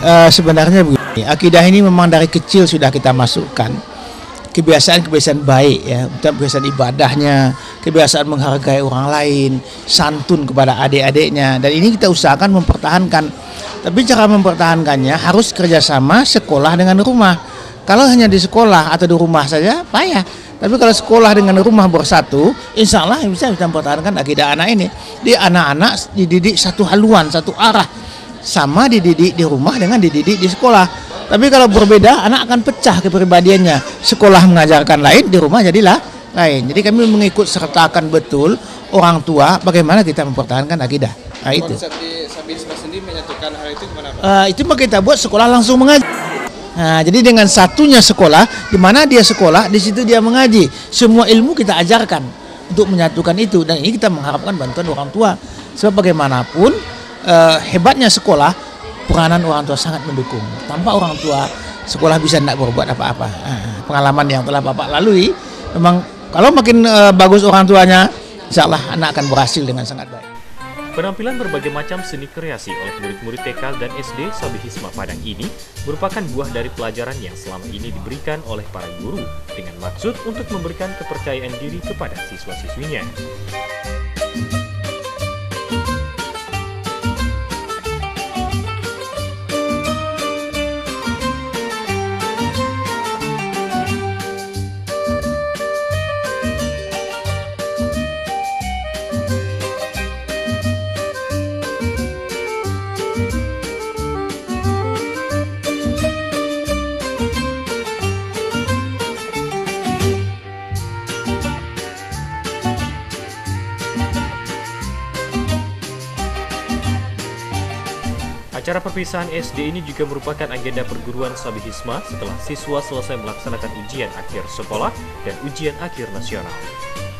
Sebenarnya begini, akidah ini memang dari kecil sudah kita masukkan. Kebiasaan-kebiasaan baik ya, kebiasaan ibadahnya, kebiasaan menghargai orang lain, santun kepada adik-adiknya, dan ini kita usahakan mempertahankan. Tapi cara mempertahankannya harus kerjasama sekolah dengan rumah. Kalau hanya di sekolah atau di rumah saja payah. Tapi kalau sekolah dengan rumah bersatu, insya Allah bisa mempertahankan akidah anak ini. Di anak-anak dididik satu haluan, satu arah, sama dididik di rumah dengan dididik di sekolah. Tapi kalau berbeda, anak akan pecah kepribadiannya. Sekolah mengajarkan lain, di rumah jadilah lain. Jadi kami mengikut sertakan betul orang tua bagaimana kita mempertahankan akidah. Nah, itu. Konsep di Sabihisma sendiri menyatukan hal itu gimana, Pak? Itu kita buat sekolah langsung mengaji. Nah, jadi dengan satunya sekolah, di mana dia sekolah, di situ dia mengaji. Semua ilmu kita ajarkan untuk menyatukan itu. Dan ini kita mengharapkan bantuan orang tua. Sebab bagaimanapun hebatnya sekolah, peranan orang tua sangat mendukung. Tanpa orang tua, sekolah bisa tidak berbuat apa-apa. Pengalaman yang telah Bapak lalui, memang kalau makin bagus orang tuanya, insya Allah anak akan berhasil dengan sangat baik. Penampilan berbagai macam seni kreasi oleh murid-murid TK dan SD Sabihisma Padang ini merupakan buah dari pelajaran yang selama ini diberikan oleh para guru dengan maksud untuk memberikan kepercayaan diri kepada siswa-siswinya. Acara perpisahan SD ini juga merupakan agenda perguruan Sabihisma setelah siswa selesai melaksanakan ujian akhir sekolah dan ujian akhir nasional.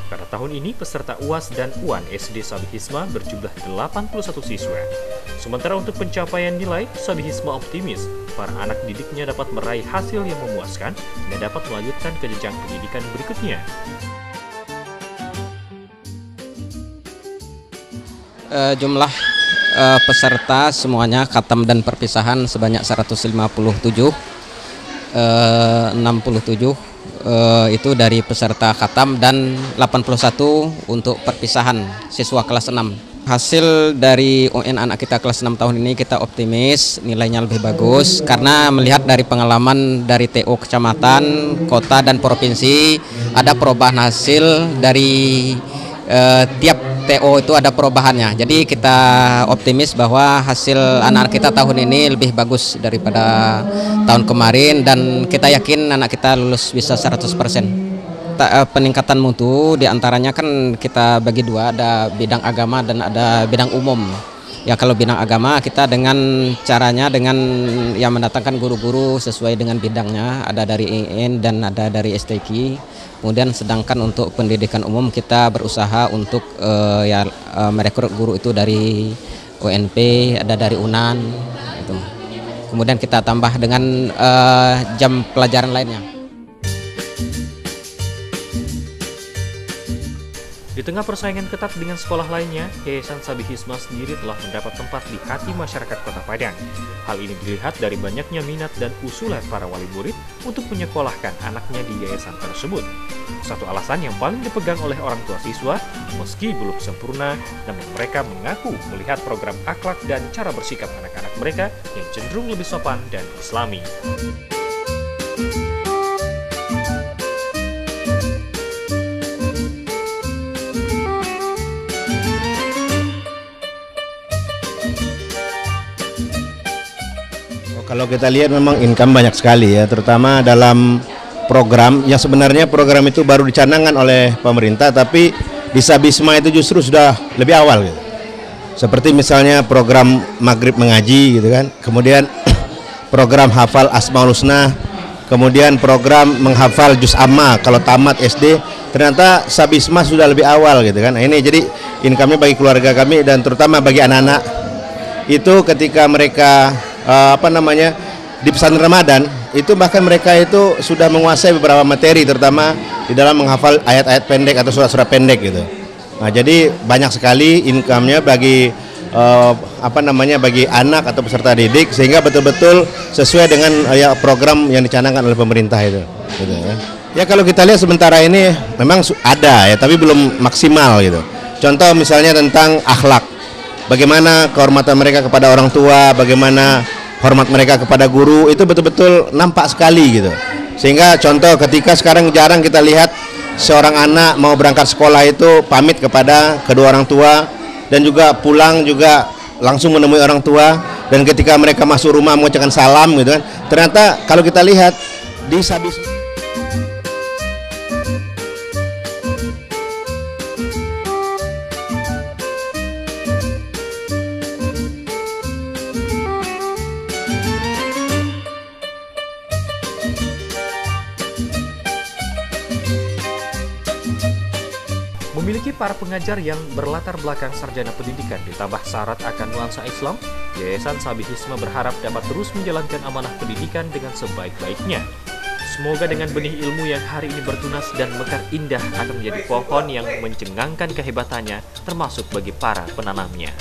Pada tahun ini, peserta UAS dan UAN SD Sabihisma berjumlah 81 siswa. Sementara untuk pencapaian nilai, Sabihisma optimis para anak didiknya dapat meraih hasil yang memuaskan dan dapat melanjutkan ke jenjang pendidikan berikutnya. Jumlah peserta semuanya khatam dan perpisahan sebanyak 157, 67 itu dari peserta khatam dan 81 untuk perpisahan siswa kelas 6. Hasil dari UN anak kita kelas 6 tahun ini kita optimis nilainya lebih bagus karena melihat dari pengalaman dari TO kecamatan, kota dan provinsi ada perubahan hasil dari tiap TO itu ada perubahannya. Jadi kita optimis bahwa hasil anak kita tahun ini lebih bagus daripada tahun kemarin dan kita yakin anak kita lulus bisa 100%. Peningkatan mutu diantaranya kan kita bagi dua, ada bidang agama dan ada bidang umum. Ya kalau bidang agama kita dengan caranya dengan yang mendatangkan guru-guru sesuai dengan bidangnya, ada dari IN dan ada dari STQ. Kemudian sedangkan untuk pendidikan umum kita berusaha untuk merekrut guru itu dari UNP, ada dari UNAN gitu. Kemudian kita tambah dengan jam pelajaran lainnya. Di tengah persaingan ketat dengan sekolah lainnya, Yayasan Sabihisma sendiri telah mendapat tempat di hati masyarakat Kota Padang. Hal ini dilihat dari banyaknya minat dan usulan para wali murid untuk menyekolahkan anaknya di yayasan tersebut. Satu alasan yang paling dipegang oleh orang tua siswa, meski belum sempurna, namun mereka mengaku melihat program akhlak dan cara bersikap anak-anak mereka yang cenderung lebih sopan dan islami. Kalau kita lihat memang income banyak sekali ya, terutama dalam program yang sebenarnya program itu baru dicanangkan oleh pemerintah, tapi di Sabihisma itu justru sudah lebih awal gitu. Seperti misalnya program Maghrib mengaji gitu kan, kemudian program hafal Asmaul Husna, kemudian program menghafal Juz Amma kalau tamat SD, ternyata Sabihisma sudah lebih awal gitu kan. Nah, ini jadi income-nya bagi keluarga kami dan terutama bagi anak-anak itu ketika mereka di pesantren Ramadan itu bahkan mereka itu sudah menguasai beberapa materi terutama di dalam menghafal ayat-ayat pendek atau surat-surat pendek gitu. Nah, jadi banyak sekali income-nya bagi bagi anak atau peserta didik sehingga betul-betul sesuai dengan program yang dicanangkan oleh pemerintah itu. Gitu, ya. Ya kalau kita lihat sementara ini memang ada ya, tapi belum maksimal gitu. Contoh misalnya tentang akhlak, bagaimana kehormatan mereka kepada orang tua, bagaimana hormat mereka kepada guru, itu betul-betul nampak sekali gitu. Sehingga contoh ketika sekarang jarang kita lihat seorang anak mau berangkat sekolah itu pamit kepada kedua orang tua dan juga pulang juga langsung menemui orang tua, dan ketika mereka masuk rumah mengucapkan salam gitu kan. Ternyata kalau kita lihat di Sabis Memiliki para pengajar yang berlatar belakang sarjana pendidikan ditambah syarat akan nuansa Islam, Yayasan Sabihisme berharap dapat terus menjalankan amanah pendidikan dengan sebaik-baiknya. Semoga dengan benih ilmu yang hari ini bertunas dan mekar indah akan menjadi pohon yang mencengangkan kehebatannya, termasuk bagi para penanamnya.